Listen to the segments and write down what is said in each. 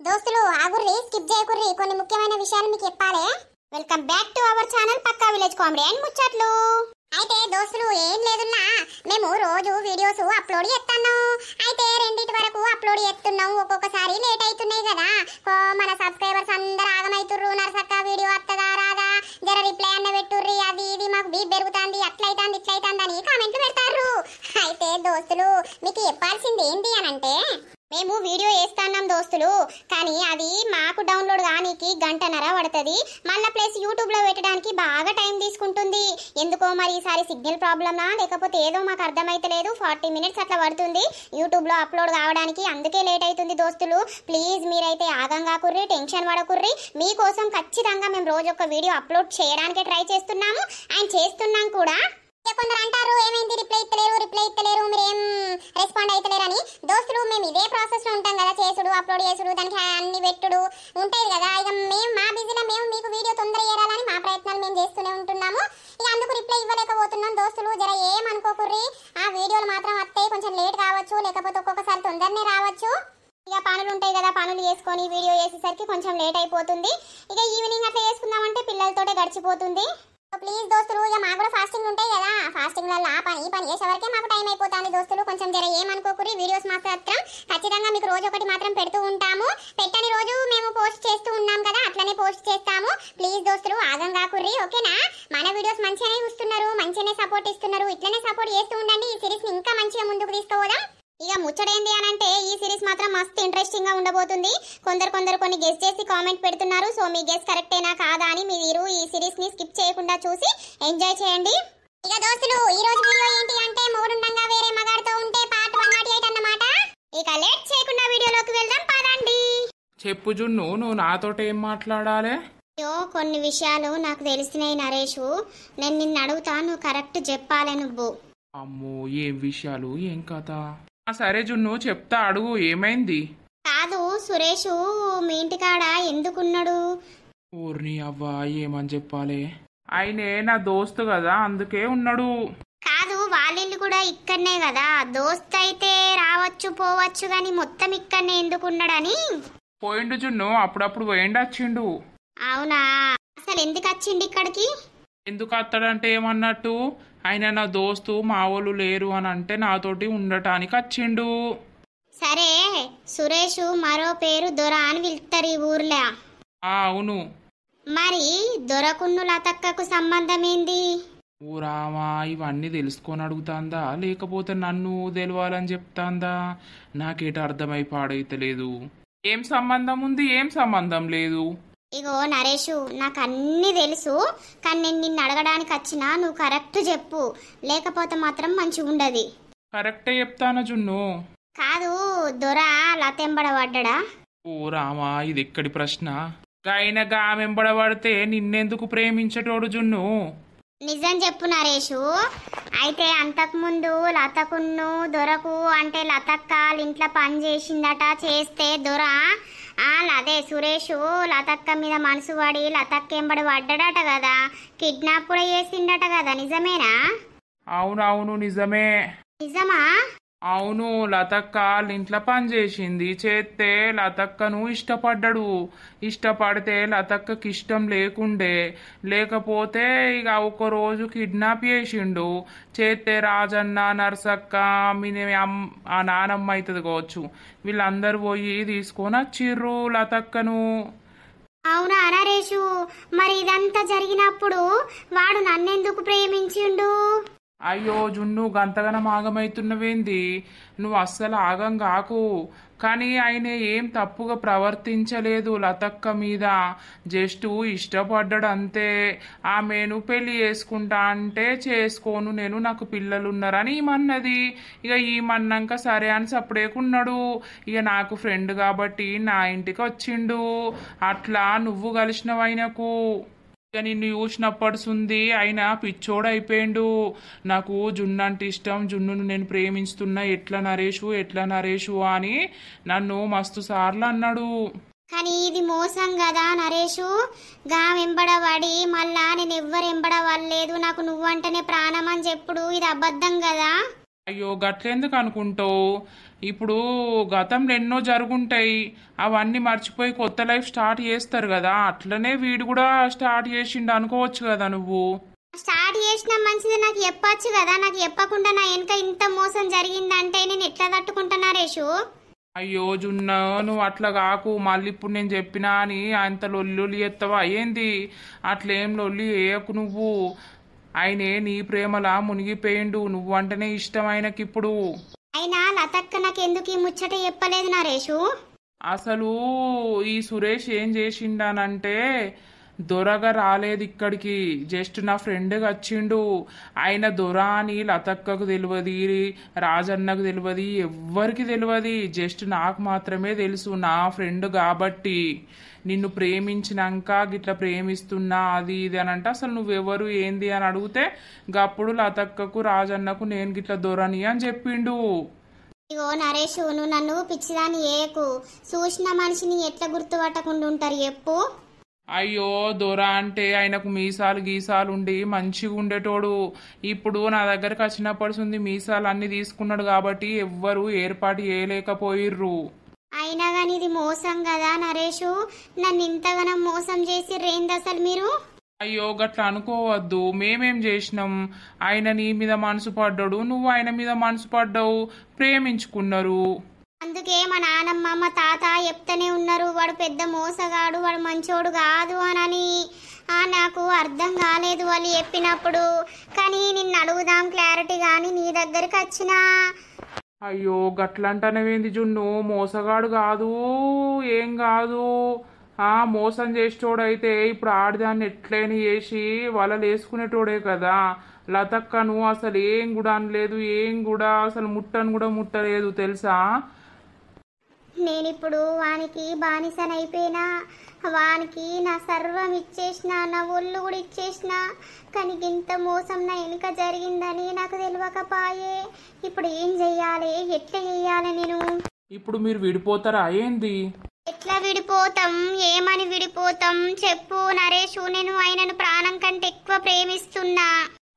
దోస్తులు ఆగుర్రి స్కిప్ చేయకుర్రి కొన్ని ముఖ్యమైన విషయాలు మీకు చెప్పాలి. Welcome back to our channel పక్కా విలేజ్ కామెడీ అండ్ ముచ్చట్లు. అయితే దోస్తులు ఏం లేదున్నా మేము రోజు వీడియోస్ అప్లోడ్ చేస్తున్నాం. అయితే రెండింటి వరకు అప్లోడ్ చేస్తున్నాం. ఒక్కొక్కసారి లేట్ అవుతున్నాయి కదా. మన సబ్స్క్రైబర్స్ అందరు ఆగమైతుర్రు. నరసక్క వీడియో వస్తుందా రాదా జర రిప్లై అన్న పెట్టుర్రి, అది ఇది మాకు బీప్ పెరుగుతుంది, అట్లయితుంది ఇట్లయితుంది అని కామెంట్లు పెడతారు. అయితే దోస్తులు మీకు చెప్పాల్సింది ఏంటి అనంటే, మేము వీడియో వేస్తున్నాం దోస్తులు, కానీ అది మాకు డౌన్లోడ్ కానీకి గంటన్నర పడుతుంది. మళ్ళీ ప్లస్ యూట్యూబ్లో పెట్టడానికి బాగా టైం తీసుకుంటుంది. ఎందుకో మరి ఈసారి సిగ్నల్ ప్రాబ్లమా లేకపోతే ఏదో మాకు అర్థమైతలేదు. 40 మినిట్స్ అట్లా పడుతుంది యూట్యూబ్లో అప్లోడ్ కావడానికి, అందుకే లేట్ అవుతుంది దోస్తులు. ప్లీజ్ మీరైతే ఆగంగా కుర్రి, టెన్షన్ పడకుర్రి. మీకోసం ఖచ్చితంగా మేము రోజు ఒక వీడియో అప్లోడ్ చేయడానికి ట్రై చేస్తున్నాము అండ్ చేస్తున్నాం కూడా. కొందరు అంటారు ఏమైంది రిప్లై ఇస్తలేరు మీరేం రెస్పాండ్ అవుతలేరని. దోస్తులు మేము ఇదే ప్రాసెస్ లో ఉంటాం కదా, చేసుడు అప్లోడ్ చేసుడు దానికి అన్ని పెట్టుడు ఉంటాయి కదా. ఇక మేము మా బిజీలో మేము మీకు వీడియో తొందర చేయాలని మా ప్రయత్నాలు మేము చేస్తూనే ఉంటున్నాము. ఇక అందుకు రిప్లై ఇవ్వలేకపోతున్నాం దోస్తులు. జర ఏమనుకోకుర్రి, ఆ వీడియోలు మాత్రం వస్తాయి, కొంచెం లేట్ కావచ్చు, లేకపోతే ఒక్కొక్కసారి తొందరనే రావచ్చు. ఇక పనులు ఉంటాయి కదా, పనులు చేసుకొని వీడియో చేసేసరికి కొంచెం లేట్ అయిపోతుంది. ఇక ఈవినింగ్ అట్లా చేసుకుందామంటే పిల్లలతోటే గడిచిపోతుంది. ప్లీజ్ దోస్తులు, ఇక మాకు కూడా ఫాస్టింగ్ ఉంటాయి కదా, ఫాస్టింగ్లలో ఆ పని ఈ పని చేసే వరకే మాకు టైం అయిపోతుంది దోస్తులు. కొంచెం జర ఏమనుకోకురి. వీడియోస్ మాత్రం ఖచ్చితంగా మీకు రోజు ఒకటి మాత్రం పెడుతూ ఉంటాము. పెట్టని రోజు మేము పోస్ట్ చేస్తూ ఉన్నాం కదా, అట్లనే పోస్ట్ చేస్తాము. ప్లీజ్ దోస్తులు ఆగం కాకుర్రి, ఓకేనా? మన వీడియోస్ మంచిగానే చూస్తున్నారు, మంచిగానే సపోర్ట్ ఇస్తున్నారు. ఇట్లనే సపోర్ట్ చేస్తూ ఉండండి. ఈ సిరీస్ ని ఇంకా మంచిగా ముందుకు తీసుకుపోదాం. ఇక ముచ్చడేంది అనంటే, ఈ సిరీస్ మాత్రం మస్తు ఇంట్రెస్టింగ్ గా ఉండబోతుంది. కొందరు కొన్ని గెస్ చేసి కామెంట్ పెడుతున్నారు. సో మీ గెస్ కరెక్టేనా కాదా అని మీరు ఈ సిరీస్ ని స్కిప్ చేయకుండా చూసి ఎంజాయ్ చేయండి. ఇక దోస్తులు ఈ రోజు వీడియో ఏంటి అంటే, మూడుండంగా వేరే మగాడితో ఉంటే పార్ట్ 108 అన్నమాట. ఇక లేట్ చేయకుండా వీడియోలోకి వెళ్దాం పదండి. చెప్పు జున్ను, నువ్వు నాతోటి ఏం మాట్లాడాలి? అయ్యో కొన్ని విషయాలు నాకు తెలిసినాయి నరేషు, నేను నిన్ను అడుగుతా, నువ్వు కరెక్ట్ చెప్పాలి. నువ్వు అమ్మో ఏం విషయాలు, ఏం కథ? సరే జున్ను చెప్తా, అడుగు ఏమైంది? కాదు సురేషు మీ ఇంటికాడ ఎందుకున్నాడు? ఊర్ని అవ్వా ఏమని చెప్పాలి, ఆయనే నా దోస్తు కదా అందుకే ఉన్నాడు. కాదు వాళ్ళిల్లు కూడా ఇక్కడనే కదా, దోస్త్ అయితే రావచ్చు పోవచ్చు గాని మొత్తం ఇక్కడనే ఎందుకున్నాడని. పోయిండు జున్ను, అప్పుడప్పుడు పోయిండు. అవునా, అసలు ఎందుకు వచ్చిండు ఇక్కడికి? ఎందుకు వస్తాడంటే ఏమన్నట్టు, ఆయన నా దోస్తు మా వాళ్ళు లేరు అని అంటే నాతోటి ఉండటానికి వచ్చిండు. సరే సురేష్ మరో పేరు దొర అని పిలుస్తారు ఈ ఊర్లో. అవును. మరి దొరకున్ను లతక్కకు సంబంధం ఏంది? ఊరామా ఇవన్నీ తెలుసుకొని అడుగుతాందా లేకపోతే నన్ను తెలవాలని చెప్తాందా? నాకేట అర్థమై పాడైతలేదు. ఏం సంబంధం ఉంది, ఏం సంబంధం లేదు. ఇగో నరేషు నాకు అన్నీ తెలుసు, కానీ నేను నిన్ను అడగడానికి వచ్చినా, నువ్వు కరెక్ట్ చెప్పు, లేకపోతే మాత్రం మంచిగా ఉండదు. కరెక్టే చెప్తాను జున్ను. కాదు దొర లతెంబడబడ్డా? ఓ రామా ఇది ఎక్కడి ప్రశ్న? గాయనగా ఆమెంబడబడితే నిన్నెందుకు ప్రేమించటోడు జున్ను? నిజం చెప్పు నరేషు. అయితే అంతకుముందు లతకున్ను దొరకు అంటే లతక్క ఇంట్లో పని చేసిందట, చేస్తే దొర అదే సురేషు లతక్క మీద మనసు పడి లతక్క ఎంబడి పడ్డాడట కదా, కిడ్నాప్ కూడా చేసిండట కదా, నిజమేనా? అవునవును నిజమే. నిజమా? అవును, లతక్క ఇంట్లో పని చేసింది, చేస్తే లతక్కను ఇష్టపడ్డాడు. ఇష్టపడితే లతక్కకి ఇష్టం లేకపోతే ఇక ఒక రోజు కిడ్నాప్ చేసిండు. చేస్తే రాజన్న నర్సక్క ఆ నానమ్మ అవుతుంది కావచ్చు, వీళ్ళందరూ పోయి తీసుకొని వచ్చిర్రు లతక్కను. అవునా నరేషు, మరి ఇదంతా జరిగినప్పుడు వాడు నన్నెందుకు ప్రేమించిండు? అయ్యో జున్ను గంతగనం ఆగమైతున్నవేంది, నువ్వు అస్సలు ఆగం కాకు. కానీ ఆయన ఏం తప్పుగా ప్రవర్తించలేదు లతక్క మీద, జస్ట్ ఇష్టపడ్డాడు అంతే. ఆమెను పెళ్లి చేసుకుంటా అంటే చేసుకోను నేను, నాకు పిల్లలున్నారని ఈమన్నది. ఇక ఈమన్నాక సరే అని సప్పుడేకున్నాడు. ఇక నాకు ఫ్రెండ్ కాబట్టి నా ఇంటికి వచ్చిండు. అట్లా నువ్వు కలిసినవు ఆయనకు. ఇక నిన్ను చూసినప్పడుసుంది ఆయన పిచ్చోడైపోయిండు. నాకు జున్ను అంటే ఇష్టం, జున్నును నేను ప్రేమిస్తున్నా, ఎట్లా నరేషు అని నన్ను మస్తు సార్లు అన్నాడు. కానీ ఇది మోసం కదా నరేషు. గా వెంబడబడి మళ్ళా నేను ఎవ్వరు ఎంబడవలేదు, నాకు నువ్వంటేనే ప్రాణం అని చెప్పుడు, ఇది అబద్ధం కదా. అయ్యో గట్లెందుకు అనుకుంటావు? ఇప్పుడు గతంలో ఎన్నో జరుగుంటాయి, అవన్నీ మర్చిపోయి కొత్త లైఫ్ స్టార్ట్ చేస్తారు కదా, అట్లనే వీడు కూడా స్టార్ట్ చేసిండు అనుకోవచ్చు కదా నువ్వు. స్టార్ట్ చేసిన మంచిది, నాకు చెప్పొచ్చు కదా. నాకు చెప్పకుండా నా వెనక ఇంత మోసం జరిగిందంటే నేను ఎట్లా తట్టుకుంటున్నా రేషు? అయ్యో జున్న, నువ్వు అట్లా కాకు. మళ్ళీ ఇప్పుడు నేను చెప్పినా అని అంత లొల్లి ఎత్తవా ఏంది? అట్లేం లొల్లి వేయకు నువ్వు. ఆయనే నీ ప్రేమలా మునిగిపోయిండు, నువ్వు అంటేనే ఇష్టం ఆయనకిప్పుడు. అయినా లతక్క నాకు ఎందుకు ఈ ముచ్చట చెప్పలేదు నరేషు? అసలు ఈ సురేష్ ఏం చేసిండానంటే, దొరగా రాలేదు ఇక్కడికి, జస్ట్ నా ఫ్రెండ్గా వచ్చిండు. ఆయన దొర అని లతక్కకు తెలియదు, రాజన్నకు తెలియదు, ఎవ్వరికి తెలియదు. జస్ట్ నాకు మాత్రమే తెలుసు, నా ఫ్రెండ్ కాబట్టి. నిన్ను ప్రేమించినాక గిట్లా ప్రేమిస్తున్నా అది ఇది అని అంటే, అసలు నువ్వెవరు ఏంది అని అడిగితే గప్పుడు లతక్కకు రాజన్నకు నేను గిట్లా దొరని అని చెప్పిండు. ఇగో నరేషు, నువ్వు నన్ను పిచ్చిదాన్ని ఏకు. చూసిన మనిషిని ఎట్లా గుర్తుపట్టకుండా ఉంటారు చెప్పు? అయ్యో దొర అంటే ఆయనకు మీసాలు గీసాలు ఉండి మంచిగా ఉండేటోడు. ఇప్పుడు నా దగ్గరకు వచ్చినప్పటి మీసాలు అన్ని తీసుకున్నాడు కాబట్టి ఎవ్వరు ఏర్పాటు చేయలేకపోయిర్రు. అయినా కానీ ఇది మోసం కదా నరేషు. నన్ను ఇంతగానో మోసం చేసి రేంది అసలు మీరు? అయ్యో గట్లా అనుకోవద్దు. మేమేం చేసినాం? ఆయన నీ మీద మనసు పడ్డాడు, నువ్వు ఆయన మీద మనసు పడ్డావు, ప్రేమించుకున్నారు. అందుకే మా నానమ్మ మా తాత చెప్తూనే ఉన్నారు, వాడు పెద్ద మోసగాడు, వాడు మంచోడు కాదు అని. నాకు అర్థం కాలేదు వాళ్ళు చెప్పినప్పుడు. కానీ నిన్ను అడుగుదాం క్లారిటీ కానీ నీ దగ్గరికి వచ్చినా. అయ్యో గట్లంటనేవేంది జున్ను? మోసగాడు కాదు, ఏం కాదు. మోసం చేసేటోడైతే ఇప్పుడు ఆడదాన్ని ఎట్లయినా చేసి వలలు వేసుకునేటోడే కదా. లతక్కను అసలు ఏం కూడా అనలేదు, ఏం కూడా అసలు ముట్టను కూడా ముట్టలేదు తెలుసా. నేనిప్పుడు వానికి బానిసనైపోయినా, వానికి నా సర్వం ఇచ్చేసిన, నా ఒళ్ళు కూడా ఇచ్చేసిన. కానీ ఇంత మోసం నా వెనుక జరిగిందని నాకు తెలియకపాయే. ఇప్పుడు ఏం చెయ్యాలి, ఎట్లా చెయ్యాలి నేను? ఇప్పుడు మీరు విడిపోతారా ఏంది? ఎట్లా విడిపోతాం, ఏమని విడిపోతాం చెప్పు నరేషు. నేను ఆయనను ప్రాణం కంటే ఎక్కువ ప్రేమిస్తున్నా.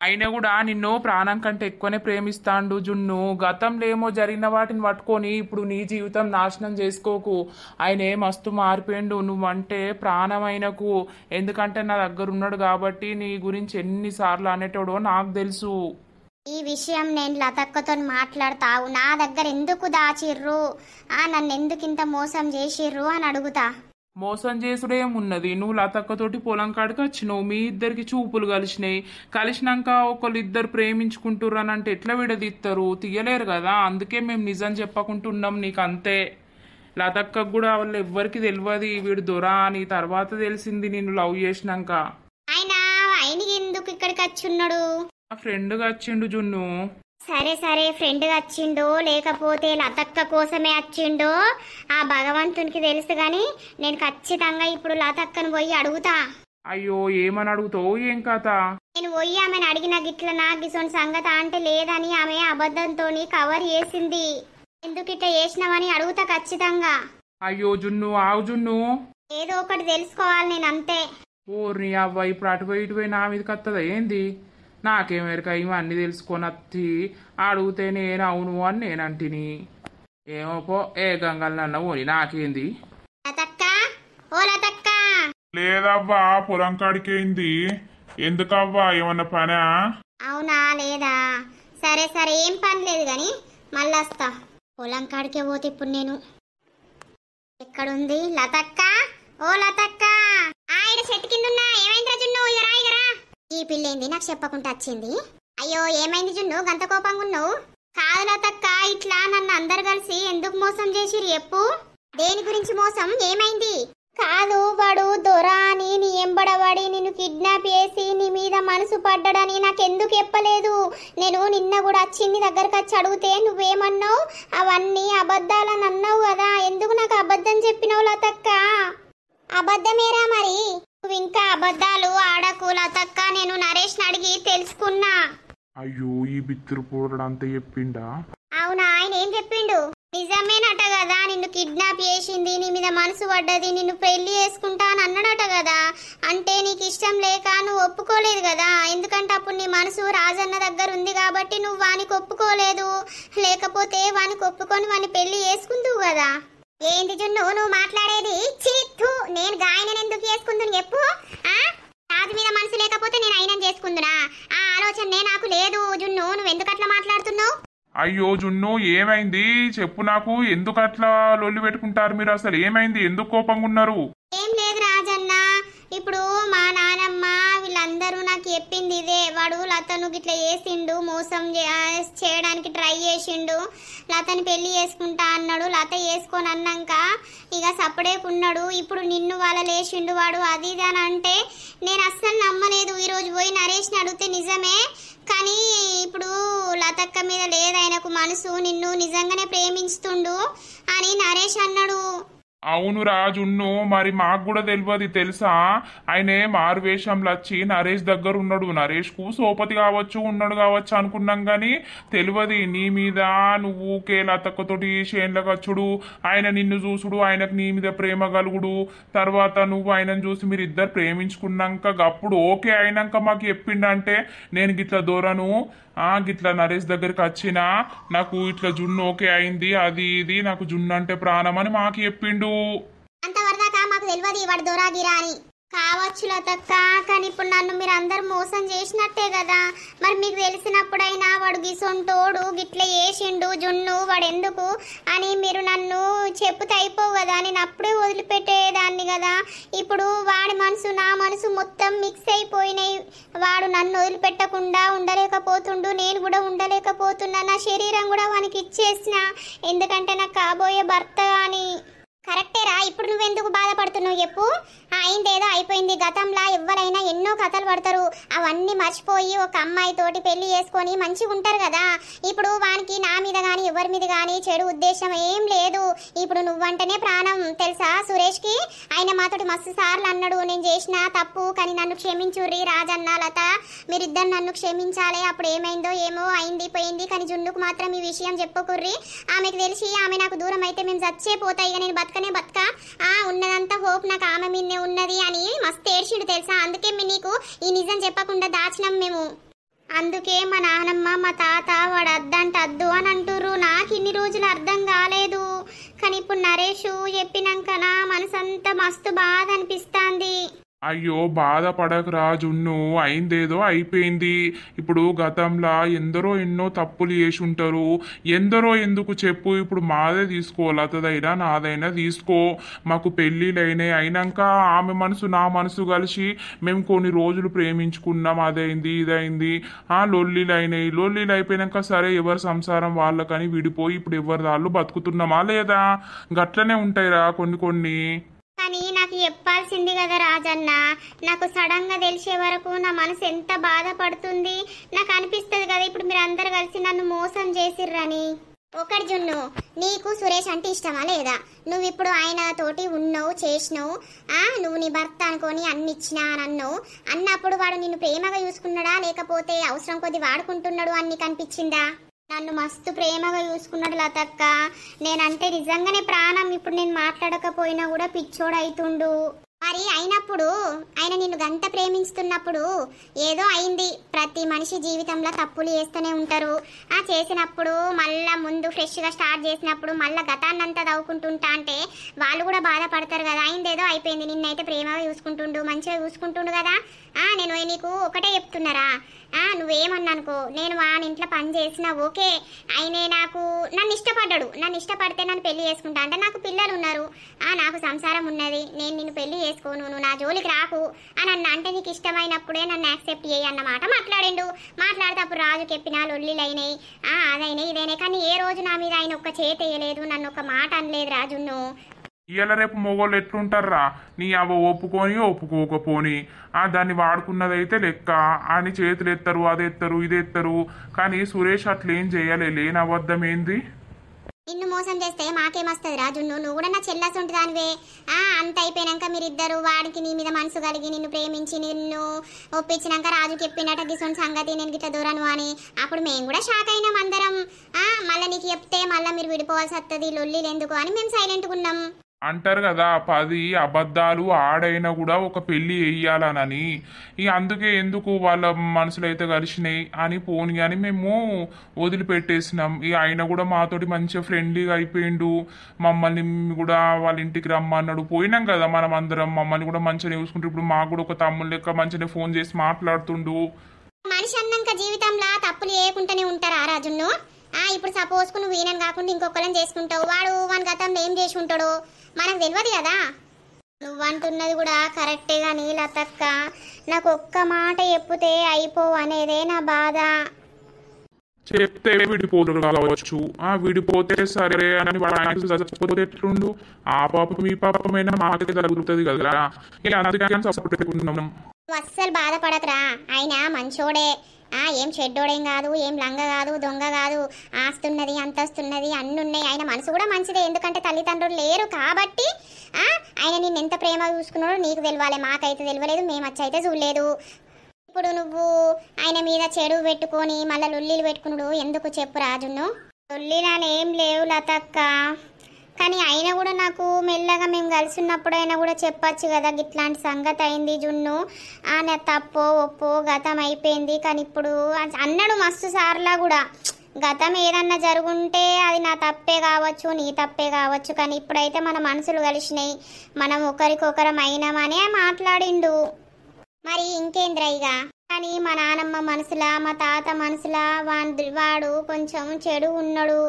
అయినా కూడా నిన్ను ప్రాణం కంటే ఎక్కువనే ప్రేమిస్తాండు జున్ను. గతంలో ఏమో జరిగిన వాటిని పట్టుకొని ఇప్పుడు నీ జీవితం నాశనం చేసుకోకు. ఆయనే మస్తు మారిపోయిండు, నువ్వంటే ప్రాణం ఆయనకు. ఎందుకంటే నా దగ్గర ఉన్నాడు కాబట్టి నీ గురించి ఎన్నిసార్లు అనేటోడో నాకు తెలుసు. ఈ విషయం నేను లతక్కతో మాట్లాడతావు. నా దగ్గర ఎందుకు దాచిర్రు, నన్ను ఎందుకు ఇంత మోసం చేసిర్రు అని అడుగుతా. మోసం చేసుడేమున్నది? నువ్వు లతక్కతోటి పొలం కాడికి వచ్చినావు, మీ ఇద్దరికి చూపులు కలిసినాయి. కలిసినాక ఒకళ్ళు ఇద్దరు ప్రేమించుకుంటుర్రు అని అంటే ఎట్లా విడదీస్తారు? తీయలేరు కదా. అందుకే మేము నిజం చెప్పకుంటున్నాం నీకు, అంతే. లతక్కకు కూడా వాళ్ళు ఎవ్వరికి తెలియదు వీడు దొరా అని. తర్వాత తెలిసింది నిన్ను లవ్ చేసినాక. ఆయన ఎందుకు ఇక్కడికి వచ్చున్నాడు? ఫ్రెండ్గా వచ్చిండు జున్ను. సరే సరే, ఫ్రెండ్గా వచ్చిండో లేకపోతే లతక్క కోసమే వచ్చిండో ఆ భగవంతునికి తెలుసు. గాని నేను ఖచ్చితంగా ఇప్పుడు లతక్కను పోయి అడుగుతా. అయ్యో ఏమని అడుగుతావు, ఏం కథ? నేను పోయి ఆమెను అడిగిన గిట్ల నాకు గిసోని సంగతి అంటే లేదని ఆమె అబద్ధంతో కవర్ చేసింది. ఎందుకు ఇట్లా చేసినావని అడుగుతా ఖచ్చితంగా. అయ్యో జున్ను ఆవు జున్ను, ఏదో ఒకటి తెలుసుకోవాలి నేను, అంతే. ఓర్ని అవ్వ, ఇప్పుడు అటుపోయి ఇటుపోయి నా మీదకి వస్తుందా ఏంది? నాకేమెరక ఇవన్నీ తెలుసుకొని అత్తి అడిగితే నేను అవును అని నేనంటిని. ఏమో పో, ఏ గంగల్ నన్న పోని నాకేంది. లతక్క, ఓ లతక్క. లేదవ్వా, పొలం కాడికేంది? ఎందుకవ్వా, ఏమన్నా పనా? అవునా లేదా? సరే సరే, ఏం పని లేదు గాని మళ్ళీ వస్తా. పొలం కాడికే పోతే ఇప్పుడు నేను. ఎక్కడుంది లతక్క? ఓ లతక్క, ఈడ చెట్టు కింద ఉన్నా. ఏమైందిరా జున్ను? ఇగరా ఇగరా. ఈ పిల్లేంది నాకు చెప్పకుండా వచ్చింది? అయ్యో ఏమైంది జున్ను, గంత కోపంగా ఉన్నావు? కాదు లతక్క, ఇట్లా నన్ను అందరు కలిసి ఎందుకు మోసం చేసిరు చెప్పు? దేని గురించి మోసం, ఏమైంది? కాదు, వాడు దొరా అని నీ ఎంబడబడి నిన్ను కిడ్నాప్ చేసి నీ మీద మనసు పడ్డాడని నాకెందుకు చెప్పలేదు? నేను నిన్న కూడా వచ్చింది దగ్గరకు వచ్చి అడిగితే నువ్వేమన్నావు? అవన్నీ అబద్ధాలని అన్నావు కదా. ఎందుకు నాకు అబద్ధం చెప్పినావు లతక్క? అబద్ధమేరా మరి. నువ్వు ఇంకా అబద్ధాలు ఆడకు లతక్క. నేను నరేష్ అడిగి తెలుసుకున్నా. అయ్యో, ఈ బిత్తురు పోరడు అంత చెప్పిండా? అవునా, ఆయన ఏం చెప్పిండు? నిజమేనట కదా, నిన్ను కిడ్నాప్ చేసింది, నీ మీద మనసు పడ్డది, నిన్ను పెళ్లి చేసుకుంటా అని అన్నాడట కదా. అంటే నీకు ఇష్టం లేక నువ్వు ఒప్పుకోలేదు కదా, ఎందుకంటే అప్పుడు నీ మనసు రాజన్న దగ్గర ఉంది కాబట్టి నువ్వు వానికి ఒప్పుకోలేదు. లేకపోతే వానికి ఒప్పుకొని వాని పెళ్లి చేసుకుందువు కదా. ఏంటి జున్ను నువ్వు మాట్లాడేది? చీత్తు, నేను గాయనని ఎందుకు చేసుకుందును చెప్పు. రాజు మీద మనసు లేకపోతే నేను అయినా చేసుకుందునా? ఆ ఆలోచనే నాకు లేదు జున్ను, నువ్వు ఎందుకు అట్లా మాట్లాడుతున్నావు? అయ్యో జున్ను ఏమైంది చెప్పు నాకు, ఎందుకు అట్లా లొల్లి పెట్టుకుంటారు మీరు? అసలు ఏమైంది, ఎందుకు కోపంగా ఉన్నారు? ఏం లేదు రాజన్న, ఇప్పుడు మా నానమ్మ వీళ్ళందరూ నాకు చెప్పింది ఇదే. వాడు లతను గిట్లా చేసిండు, మోసం చేయడానికి ట్రై చేసిండు, లతని పెళ్లి చేసుకుంటా అన్నాడు. లత చేసుకొని అన్నాక ఇక సపడేకున్నాడు. ఇప్పుడు నిన్ను వాళ్ళ లేచిండు వాడు, అది ఇది అని అంటే నేను అస్సలు నమ్మలేదు. ఈరోజు పోయి నరేష్ని అడిగితే నిజమే, కానీ ఇప్పుడు లతక్క మీద లేదు ఆయనకు మనసు, నిన్ను నిజంగానే ప్రేమిస్తుండు అని నరేష్ అన్నాడు. అవును రాజున్ను, మరి మాకు కూడా తెలియదు తెలుసా. ఆయనే మారువేషంలో వచ్చి నరేష్ దగ్గర ఉన్నాడు. నరేష్ కు సోపతి కావచ్చు, ఉన్నాడు కావచ్చు అనుకున్నాం గాని తెలియదు నీ మీద నువ్వు ఊకే లతక్కతోటి షేన్లకు వచ్చుడు, ఆయన నిన్ను చూసుడు, ఆయనకు నీ మీద ప్రేమ కలుగుడు, తర్వాత నువ్వు ఆయనను చూసి మీరు ఇద్దరు ప్రేమించుకున్నాక అప్పుడు ఓకే అయినాక మాకు చెప్పిండంటే నేను గిట్ల దూరను, గిట్లా నరేష్ దగ్గరికి వచ్చినా నాకు ఇట్లా జున్ను ఓకే అయింది, అది ఇది నాకు జున్ను అంటే ప్రాణం అని మాకు చెప్పిండు. అంతవరదాకా మాకు తెలియదు వాడు దొరాగిరా అని. కావచ్చు లతక్క, కానీ ఇప్పుడు నన్ను మీరు అందరు మోసం చేసినట్టే కదా. మరి మీకు తెలిసినప్పుడైనా వాడు గిసొంటోడు గిట్లా చేసిండు జున్ను వాడు ఎందుకు అని మీరు నన్ను చెప్పుతే అయిపోవు కదా, నేను అప్పుడే వదిలిపెట్టేదాన్ని కదా. ఇప్పుడు వాడి మనసు నా మనసు మొత్తం మిక్స్ అయిపోయినాయి. వాడు నన్ను వదిలిపెట్టకుండా ఉండలేకపోతుండు, నేను కూడా ఉండలేకపోతున్నా. నా శరీరం కూడా వానికి ఇచ్చేసిన, ఎందుకంటే నాకు కాబోయే భర్త అని. కరెక్టేరా, ఇప్పుడు నువ్వెందుకు బాధపడుతున్నావు చెప్పు. అయిందేదో అయిపోయింది. గతంలో ఎవరైనా ఎన్నో కథలు పడతారు, అవన్నీ మర్చిపోయి ఒక అమ్మాయితోటి పెళ్లి చేసుకొని మంచిగా ఉంటారు కదా. ఇప్పుడు వానికి నా మీద కానీ ఎవరి మీద కానీ చెడు ఉద్దేశం ఏం లేదు. ఇప్పుడు నువ్వంటేనే ప్రాణం తెలుసా సురేష్కి. ఆయన మాతోటి మస్తు సార్లు అన్నాడు నేను చేసిన తప్పు, కానీ నన్ను క్షమించుర్రి రాజన్న లత, మీరిద్దరు నన్ను క్షమించాలి. అప్పుడు ఏమైందో ఏమో అయింది పోయింది, కానీ జున్నుకు మాత్రం ఈ విషయం చెప్పుకుర్రి. ఆమెకు తెలిసి ఆమె నాకు దూరం అయితే మేము చచ్చే పోతాయి, ఇక నేను బతకనే బతక, ఉన్నదంతా హోప్ నాకు ఆమె మీదనే ఉన్నది అని మస్తు ఏడ్చిండు తెలుసా. అందుకే నీకు ఈ నిజం చెప్పకుండా దాచినాం మేము. అందుకే మా నానమ్మ మా తాత వాడు అద్దంట అద్దు అని అంటుర్రు. నాకు ఇన్ని రోజులు అర్థం కాలేదు, కానీ ఇప్పుడు నరేష్ చెప్పినాక నా మనసంతా మస్తు బాధ అనిపిస్తుంది. అయ్యో బాధపడకురా జున్ను, అయిందేదో అయిపోయింది. ఇప్పుడు గతంలో ఎందరో ఎన్నో తప్పులు చేసి ఉంటారు, ఎందరో ఎందుకు చెప్పు. ఇప్పుడు మాదే తీసుకో, లతదైనా నాదైనా తీసుకో. మాకు పెళ్ళిళ్ళైనాయి, అయినాక ఆమె మనసు నా మనసు కలిసి మేము కొన్ని రోజులు ప్రేమించుకున్నాం, అదైంది ఇదైంది, లొల్లిలు అయినాయి. లొల్లిలు అయిపోయినాక సరే ఎవరి సంసారం వాళ్ళకని విడిపోయి ఇప్పుడు ఎవరి దాళ్ళు బతుకుతున్నామా లేదా? గట్లనే ఉంటాయిరా కొన్ని కొన్ని. కానీ నాకు చెప్పాల్సింది కదా రాజన్న, నాకు సడన్ గా తెలిసే వరకు నా మనసు ఎంత బాధపడుతుంది. నాకు అనిపిస్తుంది కదా ఇప్పుడు మీరు అందరు కలిసి నన్ను మోసం చేసిర్రని. ఒకటి జున్ను, నీకు సురేష్ అంటే ఇష్టమా లేదా? నువ్వు ఇప్పుడు ఆయన తోటి ఉన్నావు చేసినావు, నువ్వు నీ భర్త అనుకొని అన్ని ఇచ్చినా అని అన్నావు. అన్నప్పుడు వాడు నిన్ను ప్రేమగా చూసుకున్నాడా, లేకపోతే అవసరం కొద్ది వాడుకుంటున్నాడు అని నీకు అనిపించిందా? నన్ను మస్తు ప్రేమగా చూసుకున్నాడు లతక్క, నేనంటే నిజంగానే ప్రాణం. ఇప్పుడు నేను మాట్లాడకపోయినా కూడా పిచ్చోడు అవుతుండు. మరి అయినప్పుడు ఆయన నిన్ను గంట ప్రేమిస్తున్నప్పుడు ఏదో అయింది. ప్రతి మనిషి జీవితంలో తప్పులు చేస్తూనే ఉంటారు. చేసినప్పుడు మళ్ళా ముందు ఫ్రెష్గా స్టార్ట్ చేసినప్పుడు మళ్ళీ గతాన్నంతా తవ్వుకుంటుంటా అంటే వాళ్ళు కూడా బాధపడతారు కదా. అయిందేదో అయిపోయింది, నిన్నైతే ప్రేమగా చూసుకుంటుండు, మంచిగా చూసుకుంటుండు కదా. నేను నీకు ఒకటే చెప్తున్నారా, నువ్వేమన్నా అనుకో, నేను వాని ఇంట్లో పని చేసినా ఓకే, ఆయనే నన్ను ఇష్టపడ్డాడు, నన్ను ఇష్టపడితే నన్ను పెళ్లి చేసుకుంటా అంటే నాకు పిల్లలు ఉన్నారు, నాకు సంసారం ఉన్నది, నేను నిన్ను పెళ్లి చేసుకోను, నువ్వు నా జోలికి రాకు అని అంటే నీకు ఇష్టమైనప్పుడే నన్ను యాక్సెప్ట్ చేయి అన్నమాట మాట్లాడిండు. మాట్లాడితే అప్పుడు రాజు చెప్పినా లొల్లిలు అయినాయి, అదైనాయి ఇదైనాయి, కానీ ఏ రోజు నా మీద ఆయన ఒక్క చేతి వేయలేదు, నన్ను ఒక మాట అనలేదు రాజును. ఇవాళ రేపు మొగోళ్ళు ఎట్లుంటారా, నీ అవ ఒప్పుకొని ఒప్పుకోకపోని దాన్ని వాడుకున్నదైతే లెక్క అని చేతులు ఎత్తారు, అది ఎత్తారు ఇది ఎత్తారు. కానీ సురేష్ అట్లేం చేయలే, లేని అబద్ధం ఏంది? నిన్ను మోసం చేస్తే మాకేమొస్తుంది రాజున్ను, నువ్వు కూడా నా చెల్లెసొంటి దానివే. అంత అయిపోయినాక మీరిద్దరు వాడికి నీ మీద మనసు కలిగి నిన్ను ప్రేమించి నిన్ను ఒప్పించినాక రాజుకి చెప్పినట్టు గిసొంటి సంగతి నేను గిట్ల దూరను అని అప్పుడు మేము కూడా షాక్ అయినాం అందరం. మళ్ళీ నీకు చెప్తే మళ్ళీ మీరు విడిపోవాల్సి వస్తుంది, లొల్లిలు ఎందుకు అని మేము సైలెంట్గా ఉన్నాం. అంటారు కదా 10 అబద్ధాలు ఆడైనా కూడా ఒక పెళ్లి వేయాలనని. ఇక అందుకే ఎందుకు వాళ్ళ మనసులు అయితే కలిసినాయి అని పోని అని మేము వదిలిపెట్టేసినాం. ఇక ఆయన కూడా మాతోటి మంచిగా ఫ్రెండ్లీగా అయిపోయిండు, మమ్మల్ని కూడా వాళ్ళ ఇంటికి రమ్మన్నాడు. పోయినాం కదా మనం అందరం, మమ్మల్ని కూడా మంచిగా చూసుకుంటూ ఇప్పుడు మాకు కూడా ఒక తమ్ముడు లెక్క మంచిగా ఫోన్ చేసి మాట్లాడుతుండు. మనిషి అన్నాక జీవితంలో తప్పులు చేయకుండానే ఉంటారా రాజున్ను? ఇప్పుడు సపోజ్ నువ్వు ఈయనని కాకుండా ఇంకొకరిని చేసుకుంటావు, వాడు వాని గతంలో ఏం చేసి ఉంటాడో మనకు తెలియదు కదా. నువ్వంటున్నది కూడా కరెక్టే కానీ లతక్క, నాకు ఒక్క మాట చెప్తే అయిపోవు అనేదే నా బాధ. చెప్తే విడిపోతారు కావచ్చు, విడిపోతే సరే అని చచ్చిపోతే ఎట్లుండు? ఆ పాపం ఈ పాపమైనా మాకే జరుగుతుంది కదా. ఇక అందుకని సపోర్ట్ పెట్టుకుంటున్నాం. నువ్వు అస్సలు బాధపడకరా, ఆయన మంచోడే, ఏం చెడ్డోడేం కాదు, ఏం లంగ కాదు, దొంగ కాదు. ఆస్తున్నది అంతస్తున్నది అన్ని ఉన్నాయి. ఆయన మనసు కూడా మంచిదే, ఎందుకంటే తల్లిదండ్రులు లేరు కాబట్టి ఆయన నిన్ను ఎంత ప్రేమగా చూసుకున్నాడో నీకు తెలియాలి, మాకైతే తెలియలేదు, మేము అయితే చూడలేదు. ఇప్పుడు నువ్వు ఆయన మీద చెడు పెట్టుకొని మళ్ళీ లొల్లీలు పెట్టుకున్నాడు ఎందుకు చెప్పు రాజును? లొల్లీలు ఏం లేవు లతక్క, కానీ అయినా కూడా నాకు మెల్లగా మేము కలిసి ఉన్నప్పుడు అయినా కూడా చెప్పచ్చు కదా, ఇట్లాంటి సంగతి అయింది జున్ను, నా తప్పో ఒప్పో గతం అయిపోయింది. కానీ ఇప్పుడు అన్నాడు మస్తు సార్లా కూడా, గతం ఏదన్నా జరుగుంటే అది నా తప్పే కావచ్చు, నీ తప్పే కావచ్చు, కానీ ఇప్పుడైతే మన మనసులు కలిసినాయి, మనం ఒకరికొకరం అయినామనే మాట్లాడిండు. మరి ఇంకేంద్రయ్యగా, కానీ మా నానమ్మ మనసులా మా తాత మనసులా వాడు కొంచెం చెడు ఉన్నాడు.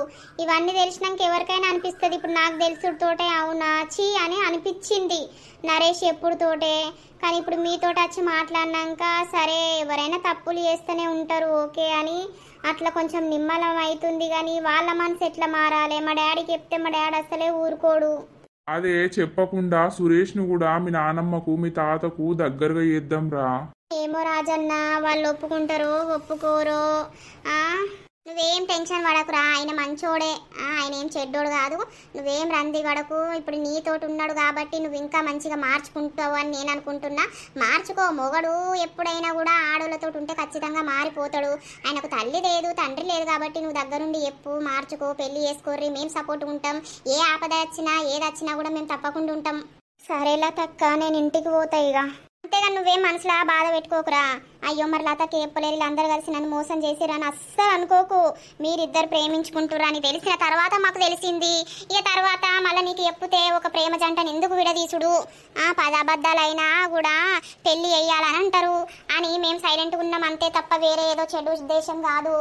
ఇవన్నీ తెలిసినాక ఎవరికైనా అనిపిస్తుంది. ఇప్పుడు నాకు తెలుసుతోటే అవునా చీ అని అనిపించింది నరేష్ ఎప్పుడు తోటే. కానీ ఇప్పుడు మీతో వచ్చి మాట్లాడినాక సరే ఎవరైనా తప్పులు చేస్తూనే ఉంటారు ఓకే అని అట్లా కొంచెం నిమ్మలం అవుతుంది. కానీ వాళ్ళ మనసు ఎట్లా మారాలి? మా డాడీకి చెప్తే మా డాడీ అసలే ఊరుకోడు. అదే చెప్పకుండా సురేష్ను కూడా మీ నానమ్మకు మీ తాతకు దగ్గరగా చేద్దాం రా. ఏమో రాజన్న, వాళ్ళు ఒప్పుకుంటారో ఒప్పుకోరో. నువ్వేం టెన్షన్ పడకురా, ఆయన మంచోడే, ఆయన ఏం చెడ్డోడు కాదు. నువ్వేం రంది పడకు, ఇప్పుడు నీతోటి ఉన్నాడు కాబట్టి నువ్వు ఇంకా మంచిగా మార్చుకుంటావు అని నేను అనుకుంటున్నా. మార్చుకో, మొగడు ఎప్పుడైనా కూడా ఆడోళ్ళతో ఉంటే ఖచ్చితంగా మారిపోతాడు. ఆయనకు తల్లి లేదు తండ్రి లేదు కాబట్టి నువ్వు దగ్గరుండి చెప్పు, మార్చుకో, పెళ్లి చేసుకోర్రి, మేము సపోర్ట్ ఉంటాం. ఏ ఆపద వచ్చినా ఏది వచ్చినా కూడా మేము తప్పకుండా ఉంటాం. సరేలా తక్క, నేను ఇంటికి పోతా ఇక. అంతేగా నువ్వేం మనసులా బాధ పెట్టుకోకురా. అయ్యో మరి లతకి చెప్పలేరు, వీళ్ళందరూ కలిసి నన్ను మోసం చేసిరని అస్సలు అనుకోకు. మీరిద్దరు ప్రేమించుకుంటురా అని తెలిసిన తర్వాత మాకు తెలిసింది. ఇక తర్వాత మళ్ళీ నీకు చెప్తే ఒక ప్రేమ జంటని ఎందుకు విడదీసుడు, 10 అబద్ధాలైనా కూడా పెళ్లి వేయాలని అంటారు అని మేము సైలెంట్గా ఉన్నాం అంతే తప్ప వేరే ఏదో చెడు ఉద్దేశం కాదు.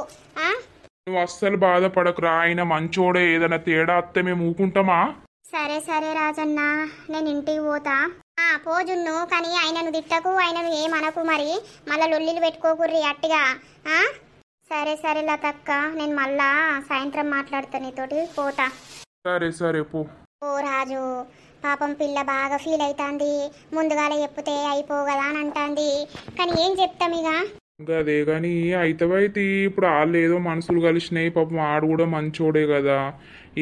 నువ్వు అస్సలు బాధపడకురా, ఆయన మంచోడే, ఏదైనా తేడా అత్తే మేము ఊకుంటామా? సరే సరే రాజన్న, నేను ఇంటికి పోతా. పోజున్ను, కానీ ఆయనను తిట్టకు, ఆయనను ఏమనకు, మరి మళ్ళీ లొల్లిలు పెట్టుకోకుర్రి అట్టిగా. సరే సరే లతక్క, నేను మళ్ళా సాయంత్రం మాట్లాడతా నీతోటి, పోతా. సరే సరే పో. ఓ రాజు, పాపం పిల్ల బాగా ఫీల్ అవుతుంది. ముందుగానే చెప్తే అయిపోగదా అని అంటుంది, కానీ ఏం చెప్తాం ఇక. అదే కానీ అయితవైతే ఇప్పుడు వాళ్ళు ఏదో మనసులు కలిసినాయి, పాపం ఆడు కూడా మంచోడే కదా.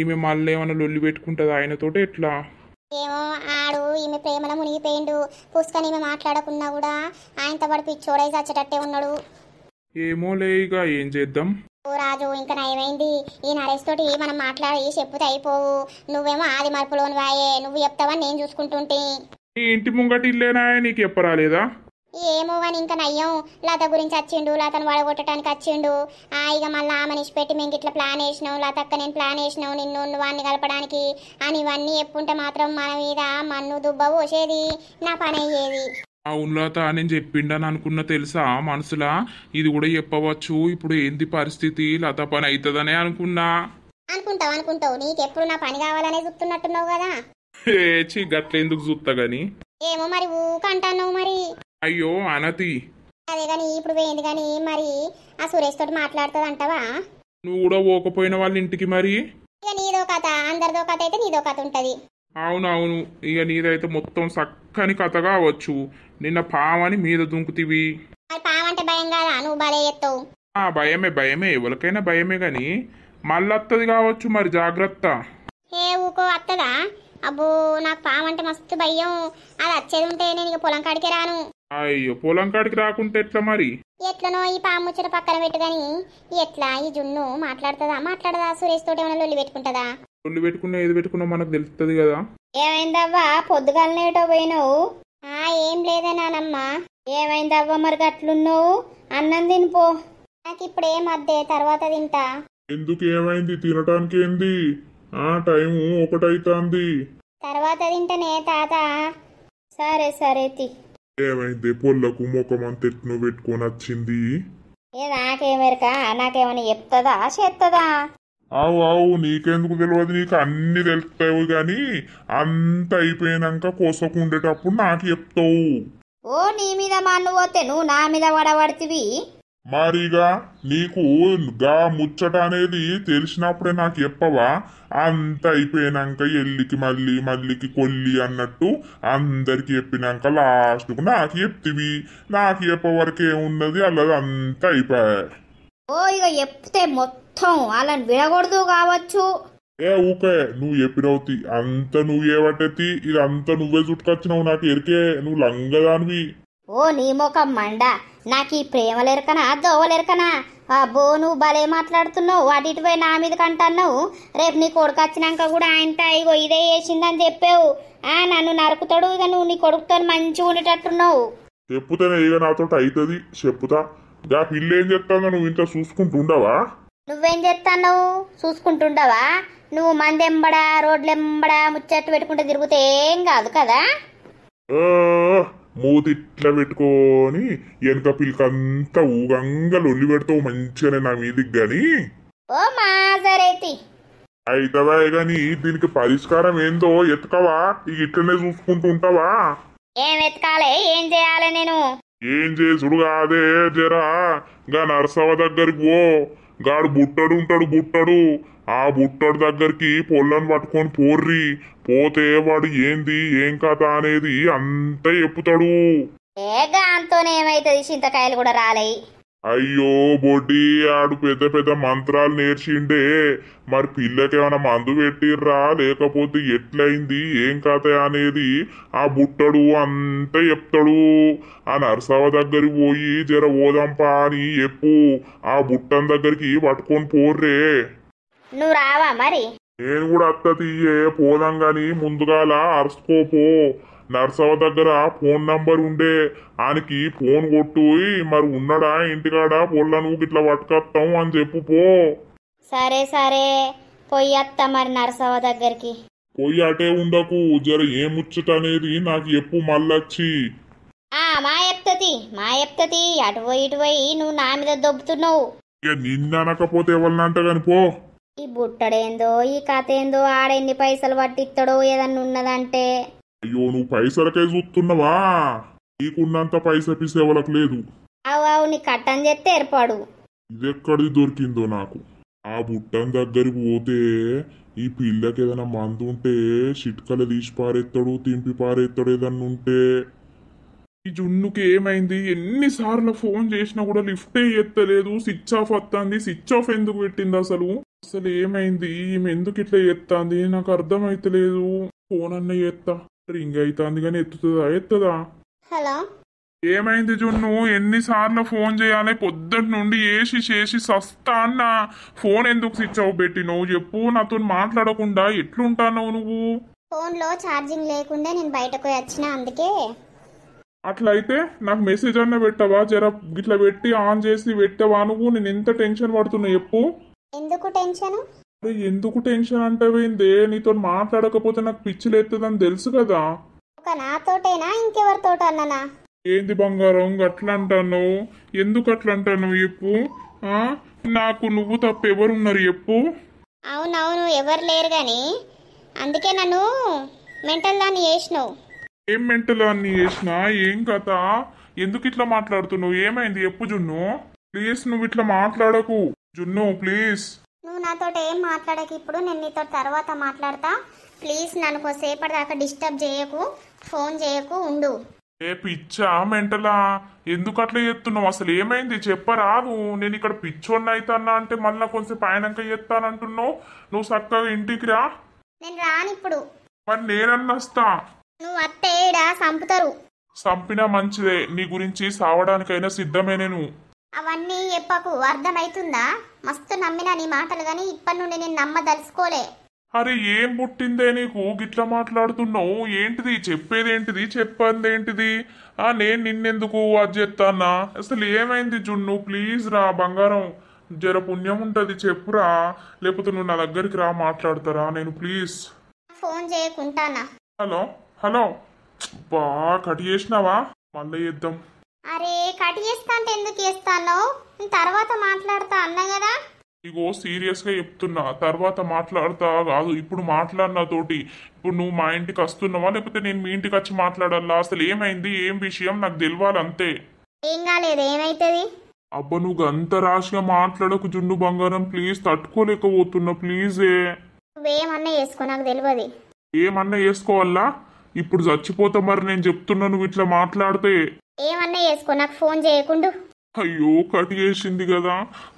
ఈమె మళ్ళీ ఏమైనా లొల్లి పెట్టుకుంటుంది ఆయనతోటి ఎట్లా? ఏమో, ఆడు ఈమె ప్రేమలో మునిగిపోయిండు. పుస్తకం ఈమె మాట్లాడకున్నా కూడా ఆయనతో పాటు పిచ్చోడై చచ్చేటట్టే ఉన్నాడు. ఏమోలే, ఇక ఏం చేద్దాం. ఓ రాజు, ఇంకా నయమైంది ఈ నరేష్ తోటి మనం మాట్లాడి చెప్తే అయిపోవు. నువ్వేమో ఆది మరపులోని వాయే, నువ్వు చెప్తావని నేను చూసుకుంటుంటే. నీ ఇంటి ముంగటి ఇల్లేనా, నీకు చెప్పరాలేదా? ఏమో అని ఇంకా నయ్యం, లత గురించి వచ్చిండు, లతను వడగొట్టడానికి వచ్చిండు. ఇక మళ్ళీ ఆమె నిష్పెట్టి మేము ఇట్లా ప్లాన్ వేసినాం, లతక్క నేను ప్లాన్ వేసినాం నిన్ను వాడిని కలపడానికి అని ఇవన్నీ చెప్పుంటే మాత్రం మన మీద మన్ను దుబ్బ పోసేది, నా పని అయ్యేది. అవును లత, నేను చెప్పిండని అనుకున్నా తెలుసా మనసులా. ఇది కూడా చెప్పవచ్చు. ఇప్పుడు ఏంది పరిస్థితి, లత పని అవుతుందనే అనుకున్నా. అనుకుంటావు నీకెప్పుడు నా పని కావాలనే చూస్తున్నట్టున్నావు కదా. గట్లెందుకు చూస్తా గాని. ఏమో మరి ఊకంటున్నావు మరి. అయ్యో అనతి, అదే గాని ఇప్పుడు పోయింది గాని మరి ఆ సురేష్ తోటి మాట్లాడుతుంది అంటావా? నువ్వు కూడా పోకపోయిన వాళ్ళ ఇంటికి మరి. ఇక నీదో కథ, అందరిదో కథ అయితే నీదో కథ ఉంటది. అవునవును, ఇక నీదైతే మొత్తం చక్కని కథ కావచ్చు. నిన్న పావని మీద దుంకుతివి. మరి పావంటే భయం కాదా? నువ్వు భలే ఎత్తావు. భయమే ఎవరికైనా భయమే గాని మళ్ళొత్తది కావచ్చు మరి జాగ్రత్త. ఏ ఊకో అత్తదా? అబ్బో నాకు పాము అంటే మస్తు భయం. అది వచ్చేది ఉంటే నేను ఇక పొలం కాడికే రాను. అయ్యో పొలం కాడికి రాకుంటే ఎట్లా మరి? ఎట్లనో ఈ పాము ముచ్చట పక్కన పెట్టు గాని ఎట్లా ఈ జున్ను మాట్లాడదా సురేష్ తోటి ఏమైనా లొల్లి పెట్టుకుంటదా? ఒళ్ళు పెట్టుకున్నా ఏది పెట్టుకున్నా మనకు తెలుస్తుంది కదా. ఏమైందవ్వా పొద్దుగాలనేటో పోయినావు? ఏం లేదే నానమ్మ. ఏమైందవ్వా మరి గట్లున్నావు? అన్నం తినిపో. నాకు ఇప్పుడేం అద్దే, తర్వాత తింటా. ఎందుకు ఏమైంది? తినటానికి ఏంది? టైము 1 తర్వాత తింటనే తాత. సరే సరే తి. ఏమైంది? పొల్లకు ముఖమంత ఎట్ను పెట్టుకొని వచ్చింది. నాకేమెరక? నాకేమైనా చెప్తుందా చేస్తుందా? ఆవు నీకెందుకు తెలియదు? నీకు అన్ని తెలుస్తావు గాని అంత అయిపోయినాక కోసకుండేటప్పుడు నాకు చెప్తావు. ఓ నీ మీద మన్ను పోతే నువ్వు నా మీద వడబడితివి. మరిగా నీకు గా ముచ్చట అనేది తెలిసినప్పుడే నాకు చెప్పవా? అంత అయిపోయినాక ఎల్లికి మళ్ళీకి కొల్లి అన్నట్టు అందరికి చెప్పినాక లాస్ట్కు నాకు చెప్తివి. నాకు చెప్పవరకు ఏమున్నది? అల్లది అంత అయిపోయా. ఓ ఇక చెప్తే మొత్తం వాళ్ళని విడగొడదు కావచ్చు. ఊకే నువ్వు చెప్పినవుతి అంత నువ్వే పట్టేతి. ఇదంతా నువ్వే చుట్టుకొచ్చినావు. నాకు ఎరికే నువ్వు లంగదానివి. ఓ నీ ముఖం మండ. నాకు ఈ ప్రేమలెరకనా దోవలెరకనా? అబ్బో నువ్వు భలే మాట్లాడుతున్నావు. అటు ఇటు పోయి నా మీద కంటన్నావు. రేపు నీ కొడుకు వచ్చినాక కూడా ఆయనతో ఇగో ఇదే చేసిందని చెప్పావు. నన్ను నరుకుతాడు. ఇక నువ్వు నీ కొడుకుతో మంచిగా ఉండేటట్టున్నావు. చెప్పుతానే ఇక నాతో అవుతుంది. చెప్పుతా. గా పిల్ల ఏం చెప్తానో నువ్వు ఇంత చూసుకుంటుండవా? నువ్వేం చేస్తావు? చూసుకుంటుండవా? నువ్వు మందెంబడా రోడ్లెంబడా ముచ్చట్టు పెట్టుకుంటే తిరుగుతే ఏం కాదు కదా. మూతి ఇట్లా పెట్టుకొని వెనక పిల్లకంతా ఊగంగా లొల్లి పెడతావు మంచిగానే నా మీదికి గాని. ఓ మా సరేతి అయితవా గాని దీనికి పరిష్కారం ఏందో ఎత్తుకవా? ఇక ఇట్లనే చూసుకుంటూ ఉంటావా? ఏం ఎత్తుకాలే? ఏం చేయాలి నేను? ఏం చేసుడు కాదే, జరా గా నరసవ దగ్గరికి పో. గాడు బుట్టడు. ఆ బుట్టడు దగ్గరికి పొల్లను పట్టుకొని పోర్రి. పోతే వాడు ఏంది ఏం కథ అనేది అంతా చెప్పుతాడు. అంతోనే ఏమైతుంది? చింతకాయలు కూడా రాలేయి. అయ్యో బొడ్డి, ఆడు పెద్ద పెద్ద మంత్రాలు నేర్చిండే. మరి పిల్లకేమైనా మందు పెట్టిర్రా లేకపోతే ఎట్లయింది ఏం కథ అనేది ఆ బుట్టడు అంతా చెప్తాడు. ఆ నరసవ దగ్గరికి పోయి జర ఓదంపా అని చెప్పు. ఆ బుట్టన్ దగ్గరికి పట్టుకొని పోర్రే. నువ్వు రావా మరి? నేను కూడా అత్త తీయే పోదాం గాని ముందుగాల అరుసుకోపో. నర్సవ దగ్గర ఫోన్ నంబర్ ఉండే, ఆయనకి ఫోన్ కొట్టు. మరి ఉన్నాడా ఇంటికాడ పొల్లను ఇట్లా పట్టుకొస్తాం అని చెప్పు పో. సరే సరే పోయి అత్త మరి నరసవ దగ్గరికి. పోయి అటే ఉండకు. జర ఏం ముచ్చట అనేది నాకు చెప్పు మళ్ళొచ్చి. మా చెప్తది అటు పోయి ఇటు పోయి నువ్వు నా మీద దొబ్బుతున్నావు. ఇక నిన్న అనకపోతే ఎవరినంట కాని పో. ఈ బుట్టడేందో ఈ కథ ఏందో, ఆడెన్ని పైసలు పట్టిస్తాడో ఏదన్నా ఉన్నదంటే. అయ్యో నువ్వు పైసలకే చూస్తున్నావా? నీకున్నంత పైసా పిసేవలకు లేదు. అవు నీ కట్టని చెప్తే ఏర్పాడు. ఇదెక్కడిది దొరికిందో నాకు. ఆ బుట్టన్ దగ్గరికి పోతే ఈ పిల్లకి ఏదైనా మందు ఉంటే చిట్కలు తీసి పారేస్తాడు, తింపి పారేస్తాడు. ఏదన్నా ఉంటే ఈ జున్నుకి ఏమైంది? ఎన్నిసార్లు ఫోన్ చేసినా కూడా లిఫ్టే ఎత్తలేదు. స్విచ్ ఆఫ్ వస్తుంది. స్విచ్ ఆఫ్ ఎందుకు పెట్టింది అసలు ఏమైంది? ఈమె ఎందుకు ఇట్లా ఎత్తాంది నాకు అర్థమైతలేదు. ఫోన్ అన్న ఎత్తా, రింగ్ అవుతుంది కానీ ఎత్తుదా? హలో, ఏమైంది జున్ను? ఎన్నిసార్లు ఫోన్ చేయాలి? పొద్దుటి నుండి చేసి సస్తా అన్న. ఫోన్ ఎందుకు స్విచ్ ఆఫ్ పెట్టినవు చెప్పు. నాతో మాట్లాడకుండా ఎట్లుంటావు నువ్వు? ఫోన్ లో ఛార్జింగ్ లేకుండా నేను బయటకు వచ్చిన, అందుకే. అట్లయితే నాకు మెసేజ్ అన్న పెట్టవా? జర ఇట్లా పెట్టి ఆన్ చేసి పెట్టవా నువ్వు? నేను ఎంత టెన్షన్ పడుతున్నా చెప్పు. ఎందుకు టెన్షన్? ఎందుకు టెన్షన్ అంటావేందే? నీతో మాట్లాడకపోతే నాకు పిచ్చిలు ఎత్తదని తెలుసు కదా. ఒక నాతోటేనా ఇంకెవరితోట అన్ననా? ఏంది బంగారం అట్లా అంటాను? ఎందుకు అట్లా అంటాను చెప్పు. నాకు నువ్వు తప్ప ఎవరున్నారు చెప్పు. అవునవును ఎవరు లేరు గాని అందుకే నన్ను మెంటల్ దాన్ని చేసినావు. ఏం మెంటల్ అన్ని చేసినా? ఏం కథ? ఎందుకు ఇట్లా మాట్లాడుతున్నావు? ఏమైంది చెప్పు జున్ను. ప్లీజ్ నువ్వు ఇట్లా మాట్లాడకు జున్ను, ప్లీజ్. నువ్వు నాతో ఏం మాట్లాడకు. ఇప్పుడు నేను నీతో తర్వాత మాట్లాడతా. ప్లీజ్ నన్ను కొద్దిసేపటి దాకా డిస్టర్బ్ చేయకు, ఫోన్ చేయకు, ఉండు. ఏ పిచ్చా మెంటలా, ఎందుకు అట్లా చేస్తున్నావు? అసలు ఏమైంది చెప్పరాదు. నేను ఇక్కడ పిచ్చోడిని అవుతానా అంటే మళ్ళా కొంచెం పైనంక చేస్తానంటున్నావు. నువ్వు చక్కగా ఇంటికి రా. నేను రానిప్పుడు. మరి నేనన్నా వస్తా. నువ్వు అత్తేడా సంపుతారు. చంపినా మంచిదే, నీ గురించి సావడానికైనా సిద్ధమే నేను. అవన్నీ చెప్పకు, అర్థమైతుందా? మస్తు నమ్మినా నీ మాటలు గాని ఇప్పటి నుండి నేను నమ్మదలుచుకోలే. అరే ఏం పుట్టిందే నీకు గిట్లా మాట్లాడుతున్నావు? ఏంటిది చెప్పేదేంటిది, చెప్పందేంటిది? నేను నిన్నెందుకు అది చెప్తానా? అసలు ఏమైంది జున్ను? ప్లీజ్ రా బంగారం, జర పుణ్యం ఉంటది చెప్పురా, లేకపోతే నువ్వు నా దగ్గరికి రా మాట్లాడతారా నేను ప్లీజ్. ఫోన్ చేయకుంటానా? హలో హలో, బా కట్ చేసినావా? మళ్ళీ చేద్దాం. అరే కట్ చేస్తా అంటే ఎందుకు చేస్తాను? తర్వాత మాట్లాడతా అన్నా కదా. ఇగో సీరియస్ గా చెప్తున్నా, తర్వాత మాట్లాడతా కాదు, ఇప్పుడు మాట్లాడినా తోటి. ఇప్పుడు నువ్వు మా ఇంటికి వస్తున్నావా లేకపోతే నేను మీ ఇంటికి వచ్చి మాట్లాడాలా? అసలు ఏమైంది, ఏం విషయం నాకు తెలియాలి అంతే. ఏం కాలేదు, ఏమైతుంది? అబ్బా నువ్వు అంత రాశిగా మాట్లాడకు జున్ను బంగారం, ప్లీజ్ తట్టుకోలేకపోతున్నా ప్లీజే. నువ్వేమన్నా చేసుకో, నాకు తెలియదు. ఏమన్నా చేసుకోవాలా? ఇప్పుడు చచ్చిపోతా మరి నేను చెప్తున్నా నువ్వు ఇట్లా మాట్లాడితే. ఏమన్నా చేసుకో, నాకు ఫోన్ చేయకుండు. అయ్యో కట్ చేసింది కదా.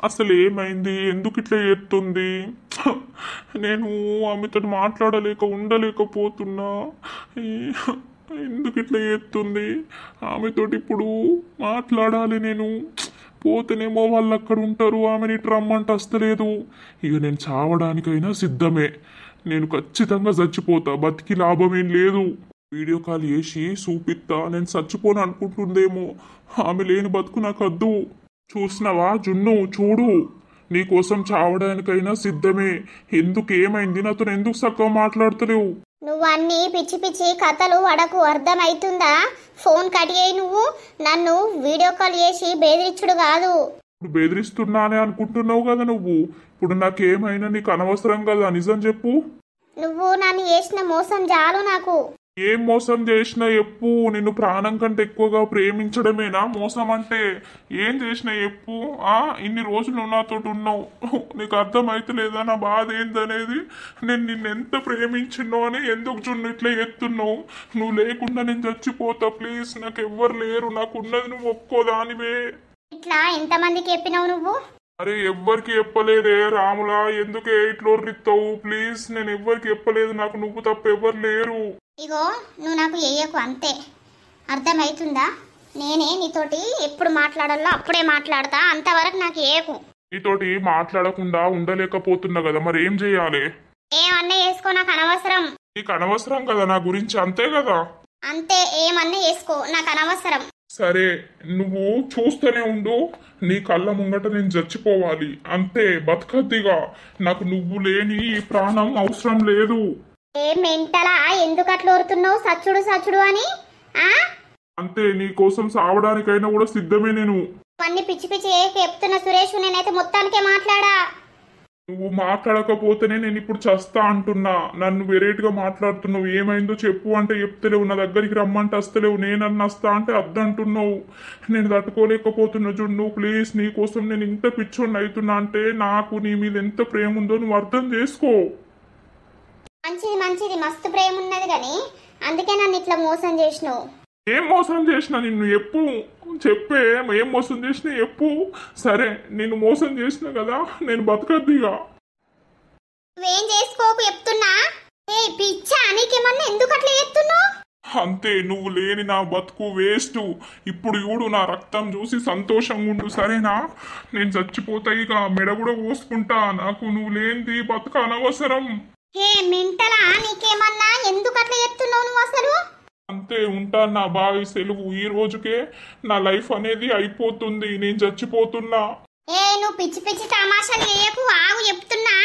అసలు ఏమైంది, ఎందుకు ఇట్లా చేస్తుంది? నేను ఆమెతో మాట్లాడలేక ఉండలేకపోతున్నా. ఎందుకు ఇట్లా చేస్తుంది? ఆమెతోటి ఇప్పుడు మాట్లాడాలి నేను. పోతేనేమో వాళ్ళు అక్కడ ఉంటారు, ఆమెని రమ్మంటే వస్తలేదు. ఇక నేను చావడానికైనా సిద్ధమే. నేను ఖచ్చితంగా చచ్చిపోతా, బతికి లాభం ఏం లేదు. వీడియో కాల్ చేసి చూపిస్తా, నేను చచ్చిపోను అనుకుంటుందేమో. ఆమె లేని బతుకు నాకు వద్దు. చూసినావా జున్ను, చూడు నీకోసం చావడానికైనా సిద్ధమే. ఎందుకు ఏమైంది, నాతో ఎందుకు చక్కగా మాట్లాడతలేవు? నువ్వు అన్ని పిచ్చి పిచ్చి కథలు వడకు, అర్థమైతుందా? ఫోన్ కట్ చేయి. నువ్వు నన్ను వీడియో కాల్ చేసి బెదిరించుడు కాదు. ఇప్పుడు బెదిరిస్తున్నానే అనుకుంటున్నావు కదా నువ్వు. ఇప్పుడు నాకేమైనా నీకు అనవసరం కదా, నిజం చెప్పు. నువ్వు నన్ను చేసిన మోసం చాలు నాకు. ఏం మోసం చేసినా చెప్పు. నిన్ను ప్రాణం కంటే ఎక్కువగా ప్రేమించడమేనా మోసం అంటే? ఏం చేసినా చెప్పు. ఇన్ని రోజులు నువ్వు నాతో ఉన్నావు, నీకు అర్థమైతలేదా నా బాధ ఏందనేది? నేను నిన్ను ఎంత ప్రేమించినో అని ఎందుకు జున్ను ఇట్లా ఎత్తున్నావు? నువ్వు లేకుండా నేను చచ్చిపోతా ప్లీజ్. నాకు ఎవ్వరు లేరు, నాకున్నది నువ్వు ఒక్కోదానివే. ఇట్లా ఎంతమందికి చెప్పినావు నువ్వు? అరే ఎవ్వరికి చెప్పలేదే రాములా, ఎందుకే ఇట్లా రిత్తావు? ప్లీజ్ నేను ఎవ్వరికి చెప్పలేదు, నాకు నువ్వు తప్ప ఎవ్వరు లేరు. ఇగో నువ్వు నాకు చెయ్యకు, అంతే. అర్థమైతుందా? నేనే నీతోటి ఎప్పుడు మాట్లాడాలో అప్పుడే మాట్లాడతా, అంతవరకు నాకు ఏకు. నీతోటి మాట్లాడకుండా ఉండలేకపోతున్నా కదా, మరి ఏం చెయ్యాలి? ఏమన్నా చేసుకో, నాకు అనవసరం. నీకు అనవసరం కదా నా గురించి, అంతే కదా? అంతే, ఏమన్నా చేసుకో, నాకు అనవసరం. సరే నువ్వు చూస్తూనే ఉండు, నీ కళ్ళ ముంగట నేను చచ్చిపోవాలి అంతే, బతకద్దిగా. నాకు నువ్వు లేని ఈ ప్రాణం అవసరం లేదు. ఏ మెంటలా, ఎందుకు అట్లా ఓరుతున్నావు సచ్చుడు సచ్చుడు అని? అంతే, నీ కోసం సావడానికైనా కూడా సిద్ధమే నేను. అన్ని పిచ్చి పిచ్చి చెప్తున్నా సురేష్, నేనైతే మొత్తానికే మాట్లాడా. నువ్వు మాట్లాడకపోతేనే నేను ఇప్పుడు చస్తా అంటున్నా. నన్ను వెరైటీగా మాట్లాడుతున్నావు. ఏమైందో చెప్పు అంటే చెప్తలేవు, నా దగ్గరికి రమ్మంటే వస్తలేవు, నేనన్నా వస్తా అంటే అద్దంటున్నావు. నేను తట్టుకోలేకపోతున్నా జున్ను, ప్లీజ్. నీ కోసం నేను ఇంత పిచ్చోడిని అవుతున్నా అంటే నాకు నీ మీద ఎంత ప్రేమ ఉందో నువ్వు అర్థం చేసుకో. మంచిది మంచిది, మస్తు ప్రేమ ఉన్నది కానీ అందుకే నన్ను ఇట్లా మోసం చేసినావు. ఏం మోసం చేసినా నిన్ను చెప్పు, చెప్పే. ఏం మోసం చేసినా చెప్పు. సరే నేను మోసం చేసిన కదా, నేను బతకద్దిగా. నువ్వేం చేసుకోకు చెప్తున్నా. ఏ పిచ్చా, నీకేమన్నా ఎందుకు అట్లా చెప్తున్నావు? అంతే, నువ్వు లేని నా బతుకు వేస్ట్. ఇప్పుడు చూడు, నా రక్తం చూసి సంతోషంగా ఉండు సరేనా? నేను చచ్చిపోతా, ఇక మెడ కూడా పోసుకుంటా. నాకు నువ్వు లేనిది బతుక అనవసరం. హే మెంటలా, నీకేమన్నా ఎందుకు అట్లా చెప్తున్నావు నువ్వు అసలు? అంతే, ఉంటాను. నా బావి సెలవు. ఈ రోజుకే నా లైఫ్ అనేది అయిపోతుంది, నేను చచ్చిపోతున్నా. ఏ నువ్వు పిచ్చి పిచ్చి తమాషాలు చేయకు, ఆగు చెప్తున్నా.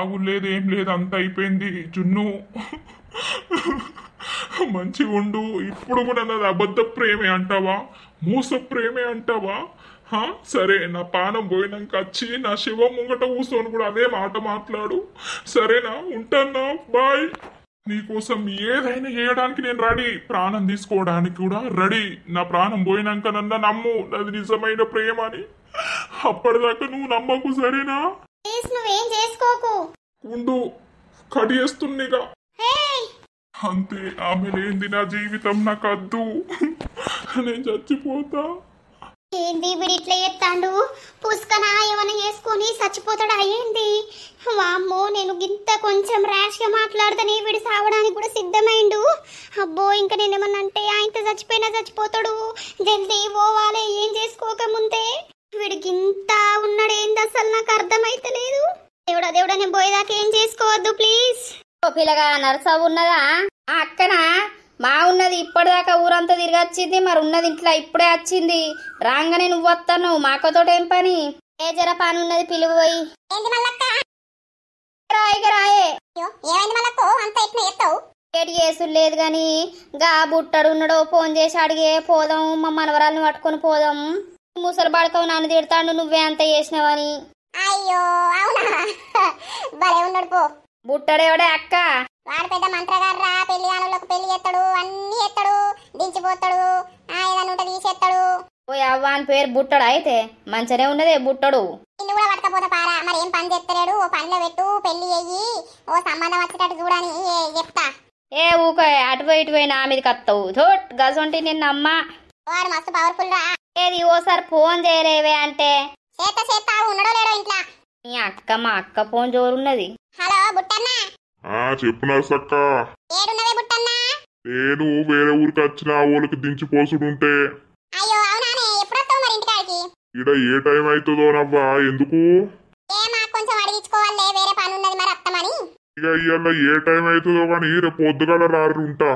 ఆగు లేదు, ఏం లేదు, అంత అయిపోయింది జున్ను. మంచిగా ఉండు. ఇప్పుడు కూడా నాది అబద్ధ ప్రేమే అంటావా, మోస ప్రేమే అంటావా? సరే, నా పానం పోయినాక వచ్చి నా శివం ముంగట కూర్చొని కూడా అదే మాట మాట్లాడు సరేనా? ఉంటానా, బాయ్. నీకోసం ఏదైనా చేయడానికి నేను రెడీ, ప్రాణం తీసుకోవడానికి కూడా రెడీ. నా ప్రాణం పోయినాక నన్ను నమ్ము, అది నిజమైన ప్రేమ అని. అప్పటిదాకా నువ్వు నమ్మకు సరేనా? నువ్వేం చేసుకోకు. ఉండు, కట్ చేస్తుందిగా. అంతే, ఆమె లేనిది నా జీవితం నాకు వద్దు. నేను చచ్చిపోతా. ఏంది వీడు ఇట్లా ఎత్తాండు? పుష్కన ఏమైనా చేసుకొని చచ్చిపోతాడా ఏంది? వామ్మో, నేను గింత కొంచెం ర్యాష్ గా మాట్లాడితేనే వీడు సావడానికి కూడా సిద్ధమైండు. అబ్బో, ఇంకా నేనేమన్నా అంటే ఆయనతో చచ్చిపోయినా చచ్చిపోతాడు. జల్దీ పోవాలి ఏం చేసుకోక ముందే. వీడు గింత ఉన్నాడు ఏంది అసలు నాకు అర్థమైతలేదు. దేవుడా దేవుడా, నేను పోయేదాకా ఏం చేసుకోవద్దు ప్లీజ్. పిల్లగా నర్సవ్ ఉన్నదా? అక్కనా మా ఉన్నది ఇప్పటిదాకా ఊరంతా తిరిగి వచ్చింది, మరి ఉన్నది ఇంట్లో ఇప్పుడే వచ్చింది. రాగానే నువ్వు వస్తాను, మా అక్కతోటి ఏం పని? ఏ జర పని ఉన్నది, పిలువు పోయి. రాయే ఏటి చేసుడు లేదు గాని గా బుట్టడు ఉన్నాడో ఫోన్ చేసి అడిగే పోదాం, మా మనవరాలను పట్టుకొని పోదాం. ముసలి పడకవు నన్ను తిడతాడు నువ్వే అంత చేసినావని. అయ్యో అవునా, భలే ఉన్నాడు పో. బుట్టడేవడే అక్క? వాడు పెద్ద మంత్రగారా, పెళ్లి గానులకు పెళ్లి చేస్తాడు, అన్ని చేస్తాడు, దించిపోతాడు, ఏదన్నా ఉంటే తీసేస్తాడు. ఓ అవ్వ అని పేరు బుట్టడు అయితే మంచిగానే ఉన్నదే బుట్టడు. నిన్ను కూడా పట్టకపోతే పారా, మరి ఏం పని చేస్తలేడు. ఓ పనిలో పెట్టు, పెళ్లి అయ్యి ఓ సంబంధం వచ్చేటట్టు చూడని చెప్తా. ఏ ఊక అటు ఇటు పోయి నా మీదకి వస్తావు థోట్ గజంటి నిన్న అమ్మ. వాడు మస్తు పవర్ఫుల్ రా. ఏది ఓసారి ఫోన్ చేయలేవే అంటే చేత ఉన్నాడో లేడో ఇంట్లో. నీ అక్క మా అక్క ఫోన్ జోరున్నది. హలో బుట్టన్నా. చెప్పు నర్సక్క. ఏడున్నవే బుట్టన్నా? నేను వేరే ఊరికి వచ్చిన ఊరికి దించి పోసుడుంటే. అయ్యో అవునానే, ఎప్పుడు వస్తావు మరి ఇంటికాడికి? ఇడ ఏ టైం అవుతుందో నవ్వా? ఎందుకు? మాకు కొంచెం అడిగించుకోవాలే, వేరే పని ఉన్నది మరి వస్తామని. ఇక ఇవాళ ఏ టైం అవుతుందో కానీ రేపు పొద్దుగాల రారు ఉంటా.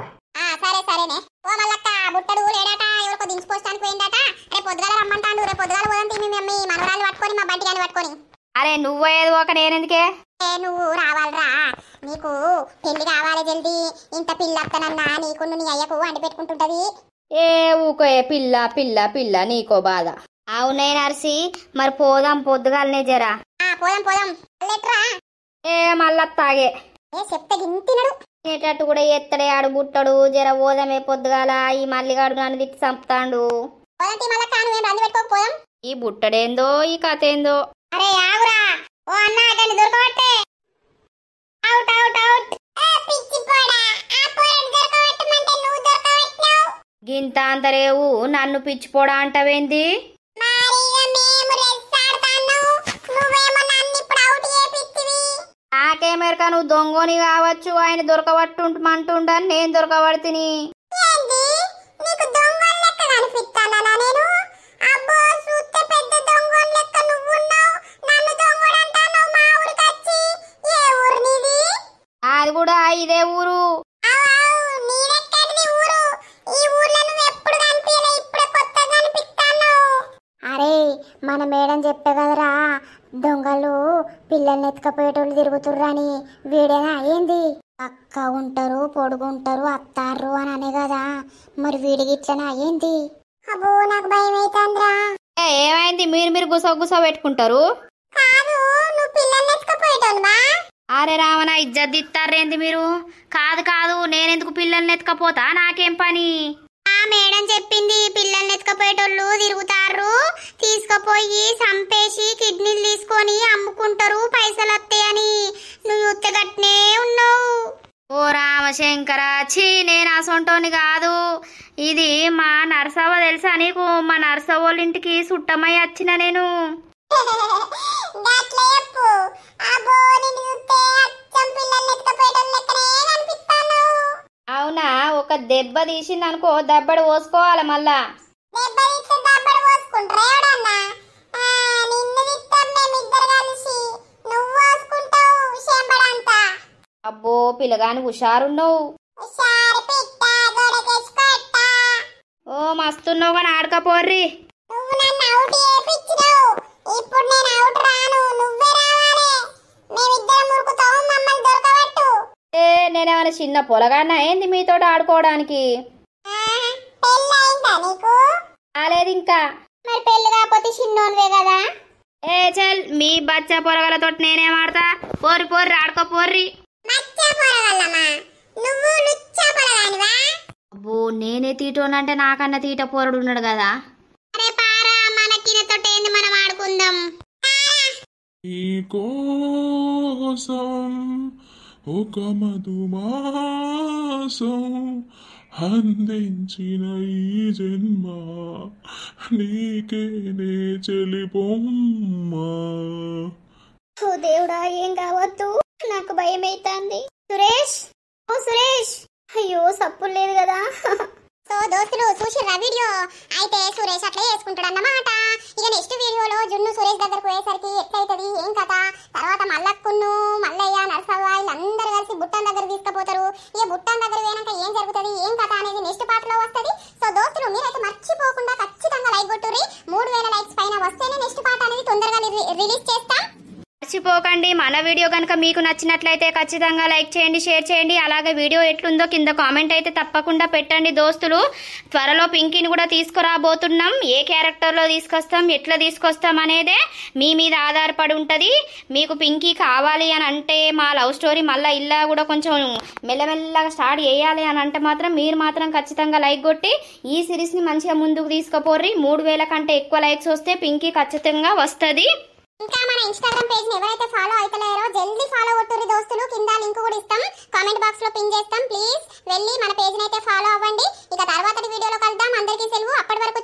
సరే సరేనే. ఓ మల్లక్క, బుట్టడు లేడాట, ఎవరికో దించిపోస్తానికి పోయిందట. రేపు పొద్దుగాల రమ్మంటాడు. రేపు పొద్దుగాల పోదాం మీ మనవరాలు పట్టుకొని, మా బంటి గాని పట్టుకొని. అరే నువ్వేది ఒక నేనెందుకే? నువ్వు రావాలరా, నీకు పెళ్లి కావాలి జల్దీ. ఇంత పిల్ల అత్తనన్నా నీకు నీ అయ్యకు అండి పెట్టుకుంటుంటది. ఏ ఊకో పిల్ల పిల్ల పిల్ల నీకో బాధ. అవునే నర్సి, మరి పోదాం పొద్దుగాలనే జరా. పోదాం పోదాం లెట్రా. ఏ మళ్ళా తాగే చెప్తే గింతినడు. తినేటట్టు కూడా ఎత్తడే ఆడు బుట్టడు. జర పోదామే పొద్దుగాల. ఈ మల్లిగాడు నన్ను తిట్టి చంపుతాడు. ఈ బుట్టడేందో ఈ కథ ఏందో. అరే ఆగురా, ఓ అన్న అతన్ని దొరకబట్టే. Out out out. పిచ్చి పోడా, ఆ పోరడు దొరకబట్టమంటే నువ్వు దొరకబట్టావు. గింత అంతరేవు నన్ను పిచ్చిపోడా అంటవేంది? నాకేమెరక నువ్వు దొంగని కావచ్చు, ఆయన దొరకబట్టుంటమంటుండని నేను దొరకబడితిని. అది కూడా ఇదే ఊరు. అరే మన మేడం చెప్పే కదరా, దొంగలు పిల్లల్ని ఎత్తుకపోయేటోళ్ళు తిరుగుతుర్రని. వీడేనా ఏంది? అక్క ఉంటారు, పొడుగుంటారు, అత్తారు అని అనే కదా, మరి వీడికి ఇట్లనా ఏంది? అబ్బో నాకు భయం అవుతుందిరా. ఏమైంది? మీరు గుస పెట్టుకుంటారు. కాదు, నువ్వు పిల్లల్ని ఎత్తుకపోయేటోళ్ళువా? అరే రావణ, ఇజ్జత్ ఇస్తారేంది మీరు? కాదు కాదు, నేనెందుకు పిల్లల్ని ఎత్తుకపోతా, నాకేం పని? మేడం చెప్పింది, పిల్లల్ని ఎత్తుకపోయేటోళ్ళు తిరుగుతారు, తీసుకుపోయి చంపేసి కిడ్నీలు తీసుకొని అమ్ముకుంటారు, పైసలు వస్తాయని. నువ్వు ఉత్తగట్నే ఉన్నావు. ఓ రామశంకర, ఛీ, నేను అసొంటోని కాదు. ఇది మా నర్సవ్వ తెలుసా నీకు? మా నర్సవ్వ ఇంటికి సుట్టమై వచ్చిన నేను. అవునా? ఒక దెబ్బ తీసింది అనుకో, దెబ్బడు పోసుకోవాలి మళ్ళా. అబ్బో పిల్లగాని హుషారున్నావు. ఓ మస్తున్నావు కానీ ఆడకపోర్రి. నేనేమైనా చిన్న పొలగానా ఏంది మీతోటి ఆడుకోవడానికి? కాలేదు ఇంకా. మరి పెళ్లి కాకపోతే చిన్నోన్వే కదా. ఏ చల్, మీ బచ్చా పొలగలతో నేనేం ఆడతా? పోర్రి పోర్రి ఆడుకోపోర్రి. అబ్బో నేనే తీటోనంటే నాకన్నా తీట పోరడు ఉన్నాడు కదా. మనం ఆడుకుందాం. ఈ కోసం ఒక మధుమాసం అందించిన ఈ జన్మ నీకేనే చెలిపోమ్మా. ఓ దేవుడా, ఏం కావద్దు, నాకు భయం అవుతుంది. సురేష్, ఓ సురేష్, అయ్యో సప్పులు లేదు కదా. సో దోస్తులు చూసిర్రా వీడియో? అయితే సురేష్ అట్లా చేసుకుంటాడు అన్నమాట. ఇక నెక్స్ట్ వీడియోలో జున్ను సురేష్ దగ్గరకు పోయేసరికి ఎట్లయితది, ఏం కథ, తర్వాత మల్లక్కును మల్లయ్య నరసవ్వ వీళ్ళందరూ కలిసి బుట్టన్ దగ్గర తీసుకుపోతారు. ఇక బుట్టన్ దగ్గర పోయినాక ఏం జరుగుతుంది, ఏం కథ అనేది నెక్స్ట్ పార్ట్ లో వస్తుంది. సో దోస్తులు మీరైతే మర్చిపోకుండా ఖచ్చితంగా లైక్ కొట్టుర్రి. 3000 లైక్స్ పైన వస్తేనే నెక్స్ట్ పార్ట్ అనేది తొందరగా రిలీజ్ చేస్తాం. మర్చిపోకండి, మన వీడియో కనుక మీకు నచ్చినట్లయితే ఖచ్చితంగా లైక్ చేయండి, షేర్ చేయండి. అలాగే వీడియో ఎట్లుందో కింద కామెంట్ అయితే తప్పకుండా పెట్టండి దోస్తులు. త్వరలో పింకీని కూడా తీసుకురాబోతున్నాం. ఏ క్యారెక్టర్లో తీసుకొస్తాం, ఎట్లా తీసుకొస్తాం అనేదే మీ మీద ఆధారపడి ఉంటుంది. మీకు పింకీ కావాలి అని అంటే, మా లవ్ స్టోరీ మళ్ళీ ఇల్లా కూడా కొంచెం మెల్లమెల్లగా స్టార్ట్ చేయాలి అని అంటే మాత్రం మీరు మాత్రం ఖచ్చితంగా లైక్ కొట్టి ఈ సిరీస్ని మంచిగా ముందుకు తీసుకుపోర్రి. 3000 కంటే ఎక్కువ లైక్స్ వస్తే పింకీ ఖచ్చితంగా వస్తుంది. ఇంకా మన ఇన్స్టాగ్రామ్ పేజ్ ని ఎవరైతే ఫాలో అవుతలేరో జల్దీ ఫాలో కొట్టుర్రి దోస్తులు. కింద లింక్ కూడా ఇస్తాం, కామెంట్ బాక్స్ లో పిన్ చేస్తాం. ప్లీజ్ వెళ్ళి మన పేజ్ ని అయితే ఫాలో అవ్వండి. ఇక తర్వాతటి వీడియోలో కలుద్దాం. అందరికీ సెలవు. అప్పటి వరకు